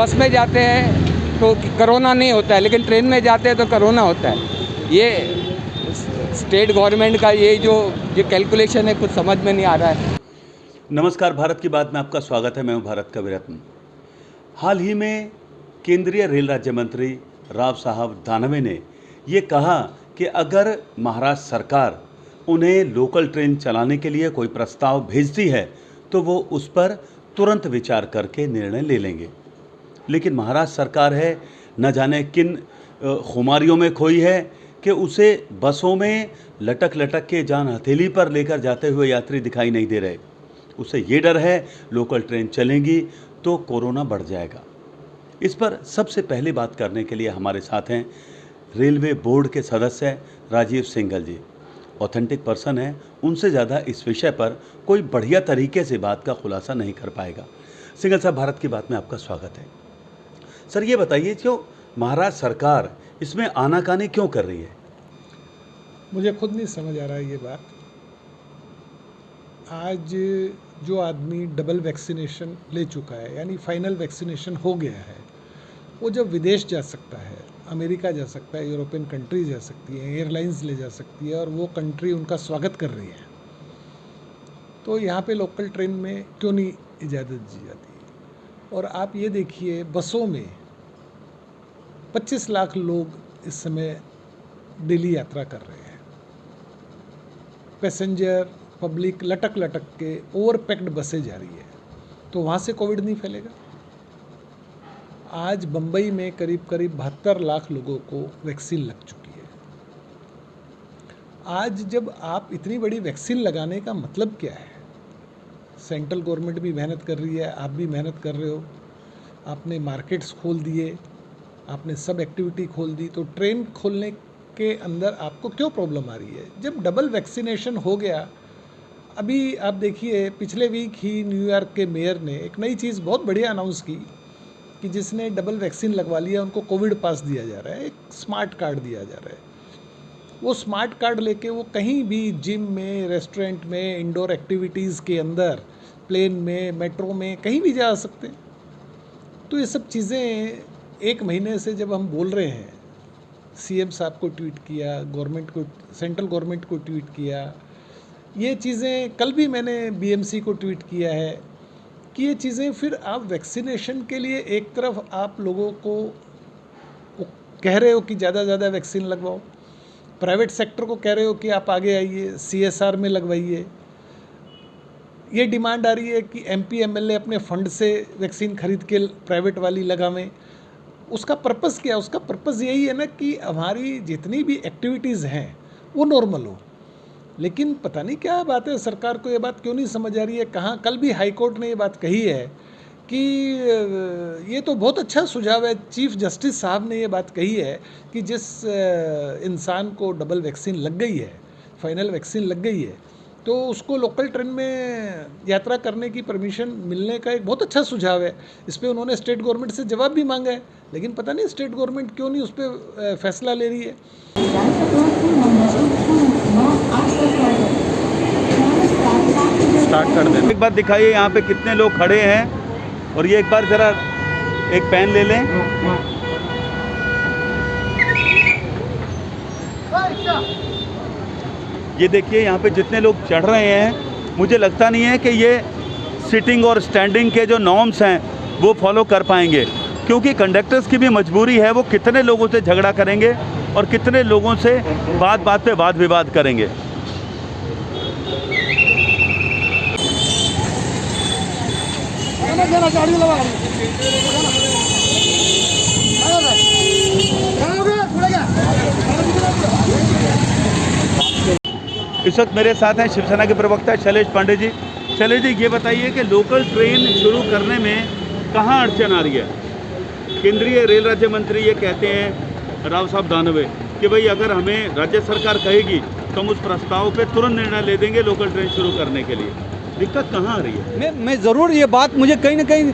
बस में जाते हैं तो कोरोना नहीं होता है, लेकिन ट्रेन में जाते हैं तो कोरोना होता है। ये स्टेट गवर्नमेंट का ये जो कैलकुलेशन है कुछ समझ में नहीं आ रहा है। नमस्कार, भारत की बात में आपका स्वागत है। मैं हूं भारत का विरत्न। हाल ही में केंद्रीय रेल राज्य मंत्री राव साहब दानवे ने ये कहा कि अगर महाराष्ट्र सरकार उन्हें लोकल ट्रेन चलाने के लिए कोई प्रस्ताव भेजती है तो वो उस पर तुरंत विचार करके निर्णय ले लेंगे। लेकिन महाराष्ट्र सरकार है न जाने किन खुमारियों में खोई है कि उसे बसों में लटक लटक के जान हथेली पर लेकर जाते हुए यात्री दिखाई नहीं दे रहे। उसे ये डर है लोकल ट्रेन चलेंगी तो कोरोना बढ़ जाएगा। इस पर सबसे पहले बात करने के लिए हमारे साथ हैं रेलवे बोर्ड के सदस्य राजीव सिंघल जी। ऑथेंटिक पर्सन है, उनसे ज़्यादा इस विषय पर कोई बढ़िया तरीके से बात का खुलासा नहीं कर पाएगा। सिंघल साहब, भारत की बात में आपका स्वागत है। सर, ये बताइए क्यों महाराष्ट्र सरकार इसमें आनाकानी क्यों कर रही है? मुझे खुद नहीं समझ आ रहा है ये बात। आज जो आदमी डबल वैक्सीनेशन ले चुका है, यानी फाइनल वैक्सीनेशन हो गया है, वो जब विदेश जा सकता है, अमेरिका जा सकता है, यूरोपियन कंट्री जा सकती है, एयरलाइंस ले जा सकती है और वो कंट्री उनका स्वागत कर रही है, तो यहाँ पे लोकल ट्रेन में क्यों नहीं इजाज़त दी जाती? और आप ये देखिए, बसों में 25 लाख लोग इस समय डेली यात्रा कर रहे हैं। पैसेंजर पब्लिक लटक लटक के ओवर पैक्ड बसें जा रही है, तो वहाँ से कोविड नहीं फैलेगा? आज बम्बई में करीब 72 लाख लोगों को वैक्सीन लग चुकी है। आज जब आप इतनी बड़ी वैक्सीन लगाने का मतलब क्या है? सेंट्रल गवर्नमेंट भी मेहनत कर रही है, आप भी मेहनत कर रहे हो, आपने मार्केट्स खोल दिए, आपने सब एक्टिविटी खोल दी, तो ट्रेन खोलने के अंदर आपको क्यों प्रॉब्लम आ रही है? जब डबल वैक्सीनेशन हो गया, अभी आप देखिए पिछले वीक ही न्यूयॉर्क के मेयर ने एक नई चीज़ बहुत बढ़िया अनाउंस की कि जिसने डबल वैक्सीन लगवा लिया उनको कोविड पास दिया जा रहा है, एक स्मार्ट कार्ड दिया जा रहा है। वो स्मार्ट कार्ड लेके वो कहीं भी जिम में, रेस्टोरेंट में, इंडोर एक्टिविटीज़ के अंदर, प्लेन में, मेट्रो में, कहीं भी जा सकते हैं। तो ये सब चीज़ें एक महीने से जब हम बोल रहे हैं, सीएम साहब को ट्वीट किया, गवर्नमेंट को, सेंट्रल गवर्नमेंट को ट्वीट किया, ये चीज़ें कल भी मैंने बीएमसी को ट्वीट किया है कि ये चीज़ें फिर आप वैक्सीनेशन के लिए एक तरफ आप लोगों को कह रहे हो कि ज़्यादा से ज़्यादा वैक्सीन लगवाओ, प्राइवेट सेक्टर को कह रहे हो कि आप आगे आइए, सीएसआर में लगवाइए। ये डिमांड आ रही है कि एमपी एमएलए अपने फंड से वैक्सीन खरीद के प्राइवेट वाली लगावें। उसका पर्पज़ क्या है? उसका पर्पज़ यही है ना कि हमारी जितनी भी एक्टिविटीज़ हैं वो नॉर्मल हो। लेकिन पता नहीं क्या बात है, सरकार को ये बात क्यों नहीं समझ आ रही है। कहाँ कल भी हाई कोर्ट ने ये बात कही है कि ये तो बहुत अच्छा सुझाव है, चीफ जस्टिस साहब ने ये बात कही है कि जिस इंसान को डबल वैक्सीन लग गई है, फाइनल वैक्सीन लग गई है, तो उसको लोकल ट्रेन में यात्रा करने की परमिशन मिलने का एक बहुत अच्छा सुझाव है। इस पर उन्होंने स्टेट गवर्नमेंट से जवाब भी मांगा है, लेकिन पता नहीं स्टेट गवर्नमेंट क्यों नहीं उस पर फैसला ले रही है। स्टार्ट कर दें। एक बार दिखाइए यहाँ पे कितने लोग खड़े हैं, और ये एक बार ज़रा एक पेन ले लें। ये देखिए यहाँ पे जितने लोग चढ़ रहे हैं, मुझे लगता नहीं है कि ये सिटिंग और स्टैंडिंग के जो नॉर्म्स हैं वो फॉलो कर पाएंगे, क्योंकि कंडक्टर्स की भी मजबूरी है। वो कितने लोगों से झगड़ा करेंगे और कितने लोगों से बात बात पे वाद विवाद करेंगे। इस वक्त मेरे साथ हैं शिवसेना के प्रवक्ता शैलेश पांडे जी। शैलेश जी, ये बताइए कि लोकल ट्रेन शुरू करने में कहाँ अड़चन आ रही है? केंद्रीय रेल राज्य मंत्री ये कहते हैं, राव साहब दानवे, कि भाई अगर हमें राज्य सरकार कहेगी तो हम उस प्रस्ताव पे तुरंत निर्णय ले देंगे लोकल ट्रेन शुरू करने के लिए। दिक्कत कहाँ आ रही है? मैं ज़रूर, ये बात मुझे कहीं ना कहीं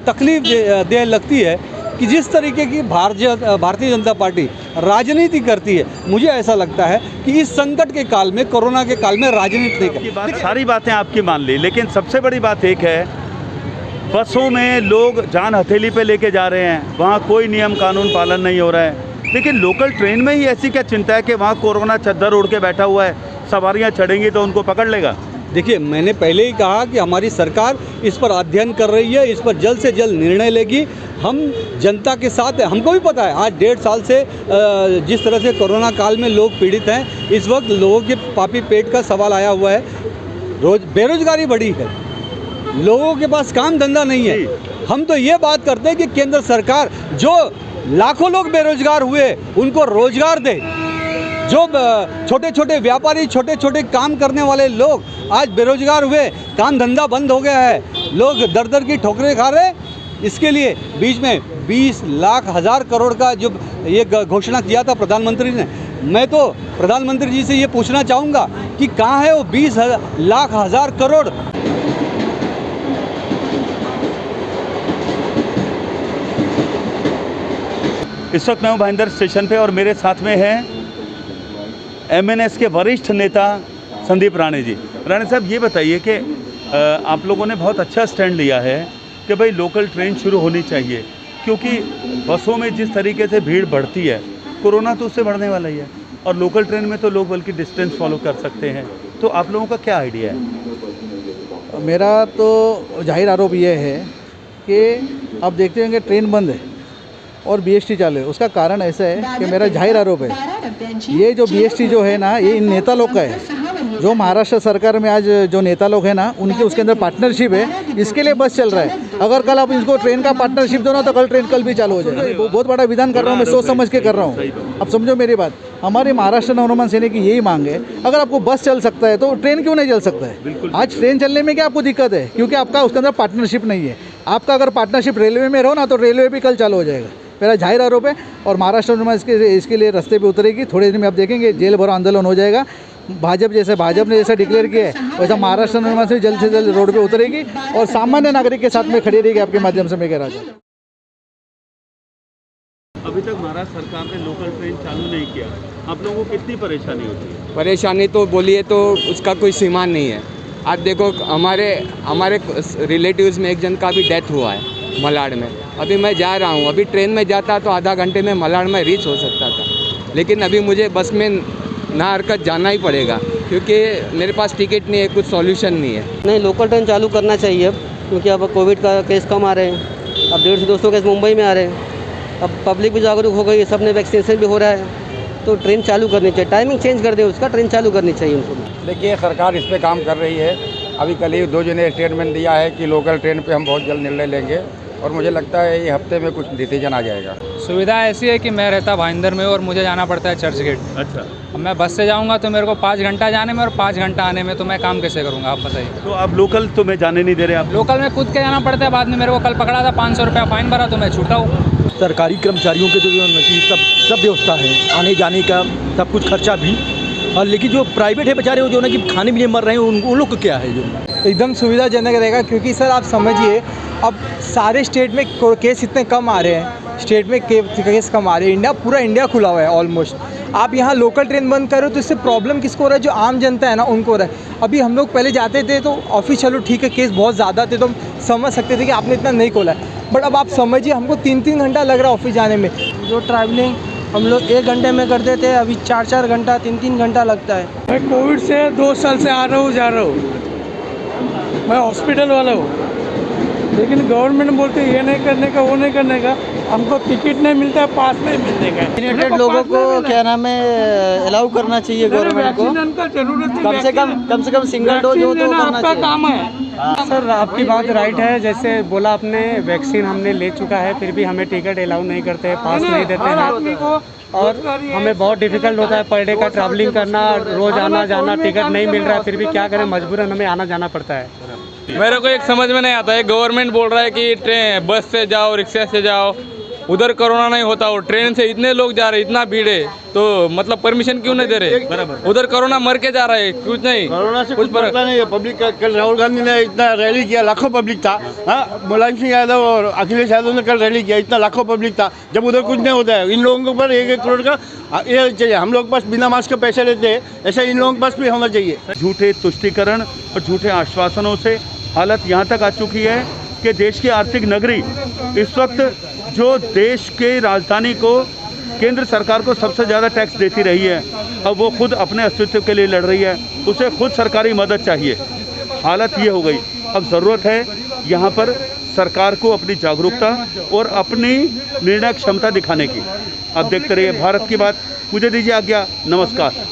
तकलीफ दे लगती है कि जिस तरीके की भारतीय जनता पार्टी राजनीति करती है, मुझे ऐसा लगता है कि इस संकट के काल में, कोरोना के काल में राजनीति नहीं करती। सारी बातें आपकी मान ली, लेकिन सबसे बड़ी बात एक है बसों में लोग जान हथेली पे लेके जा रहे हैं, वहाँ कोई नियम कानून पालन नहीं हो रहा है, लेकिन लोकल ट्रेन में ही ऐसी क्या चिंता है कि वहाँ कोरोना चद्दर ओढ़ के बैठा हुआ है, सवारियाँ चढ़ेंगी तो उनको पकड़ लेगा? देखिए, मैंने पहले ही कहा कि हमारी सरकार इस पर अध्ययन कर रही है, इस पर जल्द से जल्द निर्णय लेगी। हम जनता के साथ हैं, हमको भी पता है आज 1.5 साल से जिस तरह से कोरोना काल में लोग पीड़ित हैं, इस वक्त लोगों के पापी पेट का सवाल आया हुआ है, बेरोजगारी बढ़ी है, लोगों के पास काम धंधा नहीं है। हम तो ये बात करते हैं कि केंद्र सरकार जो लाखों लोग बेरोजगार हुए उनको रोजगार दे, जो छोटे छोटे व्यापारी, छोटे छोटे काम करने वाले लोग आज बेरोजगार हुए, काम धंधा बंद हो गया है, लोग दर दर की ठोकरें खा रहे। इसके लिए बीच में 20 लाख हज़ार करोड़ का जो ये घोषणा किया था प्रधानमंत्री ने, मैं तो प्रधानमंत्री जी से ये पूछना चाहूँगा कि कहाँ है वो 20 लाख हज़ार करोड़। इस वक्त मैं हूँ भाईंदर स्टेशन पे और मेरे साथ में है MNS के वरिष्ठ नेता संदीप राणे जी। राणे साहब, ये बताइए कि आप लोगों ने बहुत अच्छा स्टैंड लिया है कि भाई लोकल ट्रेन शुरू होनी चाहिए, क्योंकि बसों में जिस तरीके से भीड़ बढ़ती है, कोरोना तो उससे बढ़ने वाला ही है, और लोकल ट्रेन में तो लोग बल्कि डिस्टेंस फॉलो कर सकते हैं। तो आप लोगों का क्या आइडिया है? मेरा तो जाहिर आरोप ये है कि अब देखते हैं कि ट्रेन बंद है और BST चालू है। उसका कारण ऐसा है कि मेरा जाहिर आरोप है, ये जो BST जो है ना, ये इन नेता लोग का है। जो महाराष्ट्र सरकार में आज जो नेता लोग हैं ना, उनके उसके अंदर पार्टनरशिप है, इसके लिए बस चल रहा है। अगर कल आप इनको ट्रेन का पार्टनरशिप दो ना, तो कल ट्रेन कल भी चालू हो जाएगा। बहुत बड़ा विधान कर रहा हूँ मैं, सोच समझ के कर रहा हूँ। अब समझो मेरी बात, हमारे महाराष्ट्र नवनिर्माण सेना की यही मांग है, अगर आपको बस चल सकता है तो ट्रेन क्यों नहीं चल सकता है? आज ट्रेन चलने में क्या आपको दिक्कत है? क्योंकि आपका उसके अंदर पार्टनरशिप नहीं है। आपका अगर पार्टनरशिप रेलवे में रहो ना, तो रेलवे भी कल चालू हो जाएगा। मेरा जाहिर आरोप है, और महाराष्ट्र में इसके लिए रास्ते पे उतरेगी। थोड़े दिन में आप देखेंगे जेल भरो आंदोलन हो जाएगा। भाजपा ने जैसा डिक्लेयर किया है, वैसा महाराष्ट्र निर्माण से जल्द रोड पे उतरेगी और सामान्य नागरिक के साथ में खड़ी रहेगी। आपके माध्यम से मैं कह रहा था, अभी तक महाराष्ट्र सरकार ने लोकल ट्रेन चालू नहीं किया, आप लोगों को कितनी परेशानी होती है? परेशानी तो बोलिए तो उसका कोई सीमा नहीं है। आज देखो, हमारे रिलेटिव्स में एक जन का भी डेथ हुआ है मलाड में। अभी मैं जा रहा हूँ, अभी ट्रेन में जाता तो आधा घंटे में मलाड में रीच हो सकता था, लेकिन अभी मुझे बस में ना हरकत जाना ही पड़ेगा, क्योंकि मेरे पास टिकट नहीं है, कुछ सॉल्यूशन नहीं है। नहीं, लोकल ट्रेन चालू करना चाहिए अब, क्योंकि अब कोविड का केस कम आ रहे हैं। अब 150 से 200 केस मुंबई में आ रहे हैं। अब पब्लिक भी जागरूक हो गई है, सब ने वैक्सीनेशन भी हो रहा है, तो ट्रेन चालू करनी चाहिए। टाइमिंग चेंज कर दें उसका, ट्रेन चालू करनी चाहिए उनको। देखिए, सरकार इस पर काम कर रही है। अभी कल ही 2 जने ने स्टेटमेंट दिया है कि लोकल ट्रेन पे हम बहुत जल्द निर्णय लेंगे, और मुझे लगता है ये हफ्ते में कुछ डिसीजन आ जाएगा। सुविधा ऐसी है कि मैं रहता भाईंदर में और मुझे जाना पड़ता है चर्च गेट। अच्छा, अब मैं बस से जाऊंगा तो मेरे को 5 घंटा जाने में और 5 घंटा आने में, तो मैं काम कैसे करूंगा आप बताइए। तो आप लोकल तो मैं जाने नहीं दे रहे आप? लोकल में कूद के जाना पड़ता है। बाद में मेरे को कल पकड़ा था, 500 रुपया फाइन भरा, तो मैं छूटा हूँ। सरकारी कर्मचारियों के तो जो सब व्यवस्था है, आने जाने का सब कुछ खर्चा भी, और लेकिन जो प्राइवेट है बेचारे वो जो ना कि खाने पीने मर रहे हैं, उन लोग को क्या है? जो एकदम सुविधाजनक रहेगा, क्योंकि सर आप समझिए, अब सारे स्टेट में केस इतने कम आ रहे हैं, स्टेट में केस कम आ रहे हैं, पूरा इंडिया खुला हुआ है ऑलमोस्ट। आप यहाँ लोकल ट्रेन बंद करो तो इससे प्रॉब्लम किसको हो रहा है? जो आम जनता है ना, उनको हो रहा है। अभी हम लोग पहले जाते थे तो ऑफिस, चलो ठीक है, केस बहुत ज़्यादा थे तो हम समझ सकते थे कि आपने इतना नहीं खोला है, बट अब आप समझिए हमको 3-3 घंटा लग रहा है ऑफिस जाने में। जो ट्रैवलिंग हम लोग 1 घंटे में करते थे, अभी 4-4 घंटा, 3-3 घंटा लगता है। मैं कोविड से 2 साल से आ रहा हूँ, जा रहा हूँ, मैं हॉस्पिटल वाला हूँ, लेकिन गवर्नमेंट बोलते ये नहीं करने का, वो नहीं करने का। हमको टिकट नहीं मिलता है, पास नहीं मिलने का। वैक्सीनेटेड लोगों को क्या नाम है, अलाउ करना चाहिए गवर्नमेंट को। कम से कम सिंगल डोज हो तो करना चाहिए। काम है सर, आपकी बात राइट है। जैसे बोला आपने, वैक्सीन हमने ले चुका है, फिर भी हमें टिकट अलाउ नहीं करते हैं, पास नहीं देते हैं, और हमें बहुत डिफिकल्ट होता है पर डे का ट्रैवलिंग करना, रोज़ आना जाना, टिकट नहीं मिल रहा है, फिर भी क्या करें, मजबूरन हमें आना जाना पड़ता है। मेरे को एक समझ में नहीं आता है, गवर्नमेंट बोल रहा है कि ट्रेन बस से जाओ, रिक्शा से जाओ, उधर कोरोना नहीं होता, और ट्रेन से इतने लोग जा रहे, इतना भीड़ है, तो मतलब परमिशन क्यों नहीं दे रहे? उधर कोरोना मर के जा रहा है, कुछ नहीं, कोरोना से कुछ पता नहीं है। पब्लिक का कल राहुल गांधी ने इतना रैली किया, लाखों पब्लिक था। हाँ, मुलायम सिंह यादव और अखिलेश यादव ने कल रैली किया, इतना लाखों पब्लिक था। जब उधर कुछ नहीं होता है, इन लोगों के ऊपर 1-1 करोड़ का ये चाहिए। हम लोग पास बिना मास्क के पैसे लेते हैं, ऐसा इन लोगों के पास भी होना चाहिए। झूठे तुष्टीकरण और झूठे आश्वासनों से हालत यहाँ तक आ चुकी है कि देश की आर्थिक नगरी इस वक्त जो देश के राजधानी को केंद्र सरकार को सबसे ज़्यादा टैक्स देती रही है, अब वो खुद अपने अस्तित्व के लिए लड़ रही है, उसे खुद सरकारी मदद चाहिए। हालत ये हो गई। अब ज़रूरत है यहाँ पर सरकार को अपनी जागरूकता और अपनी निर्णय क्षमता दिखाने की। अब देखते रहिए भारत की बात। मुझे दीजिए आज्ञा, नमस्कार।